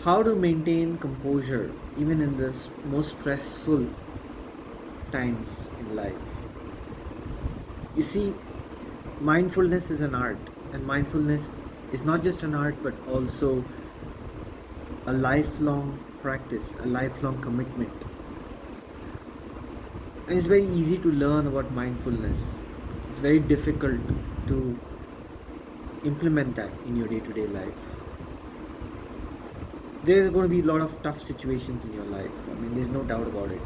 How to maintain composure even in the most stressful times in life. You see, mindfulness is an art, and mindfulness is not just an art but also a lifelong practice, a lifelong commitment. And it's very easy to learn about mindfulness, it's very difficult to implement that in your day to day life. There's going to be a lot of tough situations in your life. I mean, there's no doubt about it.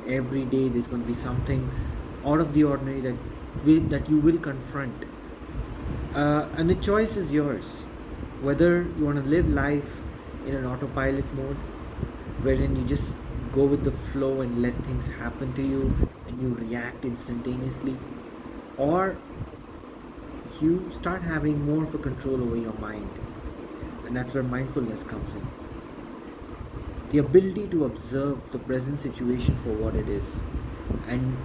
Every day there's going to be something out of the ordinary that you will confront, and the choice is yours. Whether you want to live life in an autopilot mode, wherein you just go with the flow and let things happen to you and you react instantaneously, or you start having more of a control over your mind, and that's where mindfulness comes in. The ability to observe the present situation for what it is and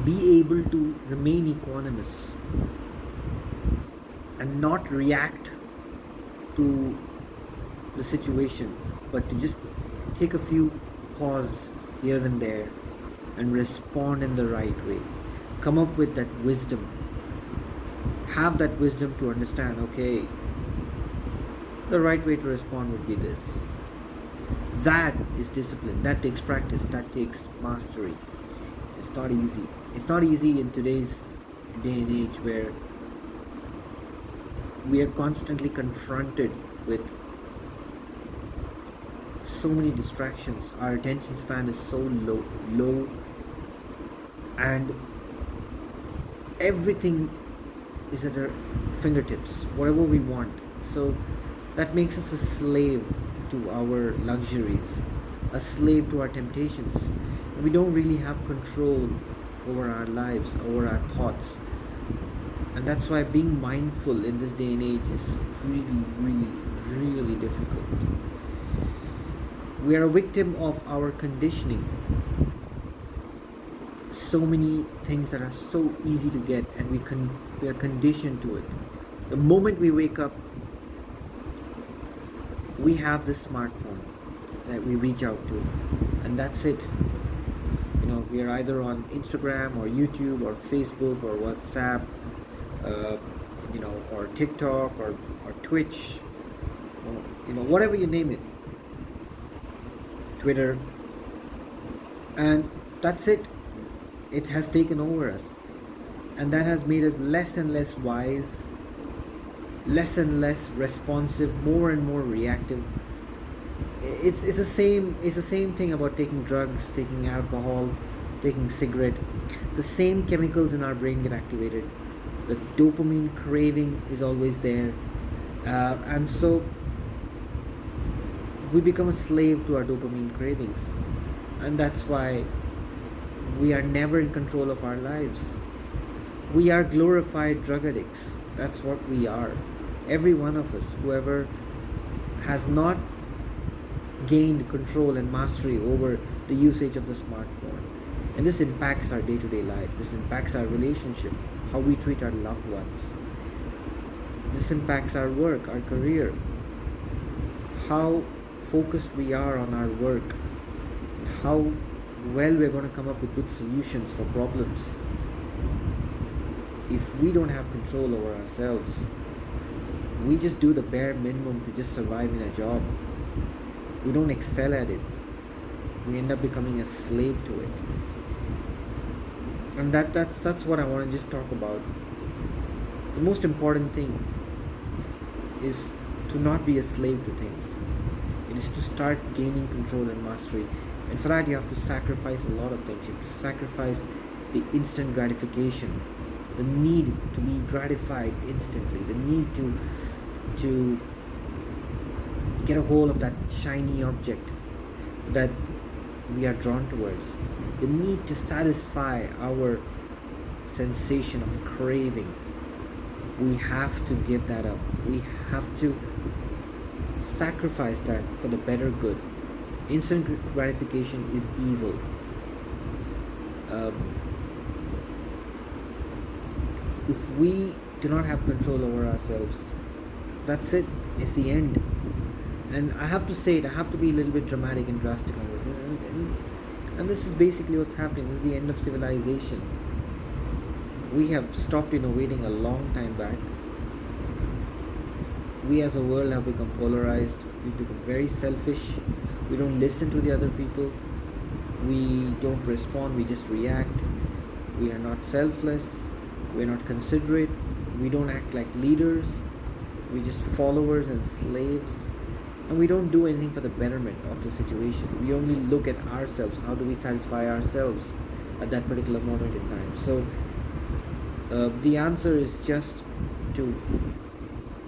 be able to remain equanimous and not react to the situation, but to just take a few pauses here and there and respond in the right way. Come up with that wisdom. Have that wisdom to understand, okay, the right way to respond would be this. That is discipline. That takes practice. That takes mastery. It's not easy. It's not easy in today's day and age where we are constantly confronted with so many distractions. Our attention span is so low, and everything is at our fingertips, whatever we want. So that makes us a slave to our luxuries, a slave to our temptations. And we don't really have control over our lives, over our thoughts. And that's why being mindful in this day and age is really, really, really difficult. We are a victim of our conditioning. So many things that are so easy to get, and we are conditioned to it. The moment we wake up, we have this smartphone that we reach out to, and that's it. We are either on Instagram or YouTube or Facebook or WhatsApp, or TikTok or Twitch, or whatever you name it, Twitter, and that's it. It has taken over us, and that has made us less and less wise, less and less responsive, more and more reactive. It's the same thing about taking drugs, taking alcohol, taking cigarette. The same chemicals in our brain get activated. The dopamine craving is always there, and so we become a slave to our dopamine cravings, and that's why we are never in control of our lives. We are glorified drug addicts. That's what we are. Every one of us, whoever has not gained control and mastery over the usage of the smartphone. And this impacts our day to day life. This impacts our relationship, how we treat our loved ones. This impacts our work, our career, how focused we are on our work, and how well we're going to come up with good solutions for problems. If we don't have control over ourselves, we just do the bare minimum to just survive in a job. We don't excel at it. We end up becoming a slave to it. And that's what I want to just talk about. The most important thing is to not be a slave to things. It is to start gaining control and mastery. And for that you have to sacrifice a lot of things. You have to sacrifice the instant gratification, the need to be gratified instantly, the need to get a hold of that shiny object that we are drawn towards, the need to satisfy our sensation of craving. We have to give that up. We have to sacrifice that for the better good. Instant gratification is evil. If we do not have control over ourselves, that's it. It's the end. And I have to say it, I have to be a little bit dramatic and drastic on this. And this is basically what's happening. This is the end of civilization. We have stopped innovating a long time back. We as a world have become polarized. We've become very selfish. We don't listen to the other people. We don't respond, we just react. We are not selfless. We're not considerate. We don't act like leaders. We're just followers and slaves. And we don't do anything for the betterment of the situation. We only look at ourselves. How do we satisfy ourselves at that particular moment in time? So the answer is just to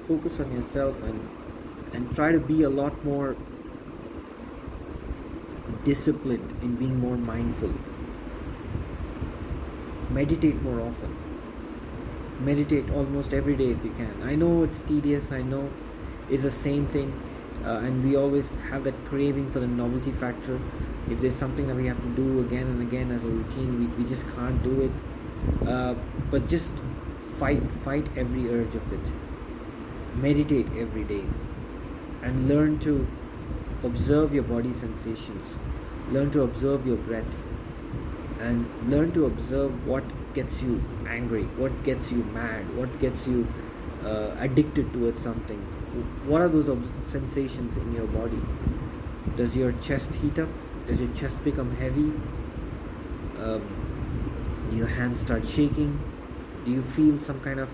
focus on yourself and try to be a lot more disciplined in being more mindful. Meditate more often. Meditate almost every day if you can. I know it's tedious, I know it's the same thing, and we always have that craving for the novelty factor. If there's something that we have to do again and again as a routine, we just can't do it. But just fight every urge of it. Meditate every day and learn to observe your body sensations. Learn to observe your breath and learn to observe what gets you angry, what gets you mad, what gets you addicted towards some things. What are those sensations in your body? Does your chest heat up? Does your chest become heavy? Do your hands start shaking? Do you feel some kind of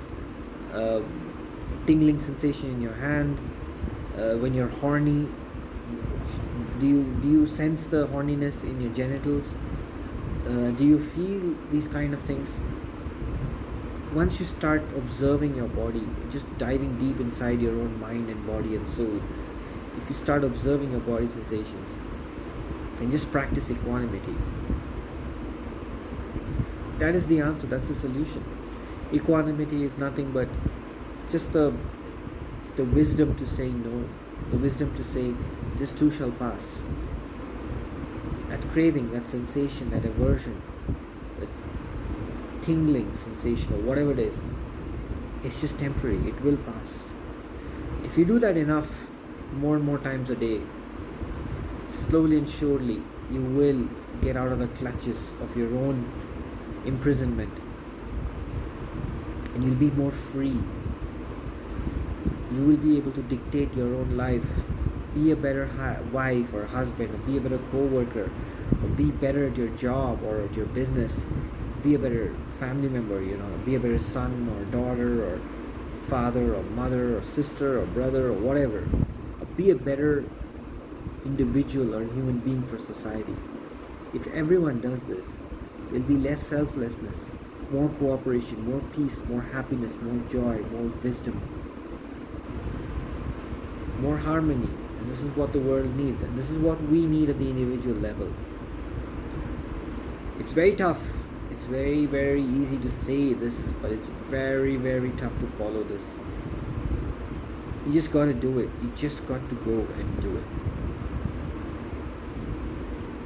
uh, tingling sensation in your hand? When you're horny, do you sense the horniness in your genitals? Do you feel these kind of things? Once you start observing your body, just diving deep inside your own mind and body and soul, if you start observing your body sensations, then just practice equanimity. That is the answer, that's the solution. Equanimity is nothing but just the wisdom to say no, the wisdom to say this too shall pass. That craving, that sensation, that aversion, that tingling sensation or whatever it is, it's just temporary, it will pass. If you do that enough, more and more times a day, slowly and surely you will get out of the clutches of your own imprisonment and you'll be more free. You will be able to dictate your own life, be a better wife or husband, or be a better co-worker, or be better at your job or at your business, be a better family member, be a better son or daughter or father or mother or sister or brother or whatever. Be a better individual or human being for society. If everyone does this, there'll be less selflessness, more cooperation, more peace, more happiness, more joy, more wisdom, more harmony. And this is what the world needs, and this is what we need at the individual level. It's very tough. It's very, very easy to say this, but it's very, very tough to follow this. You just got to do it. You just got to go and do it.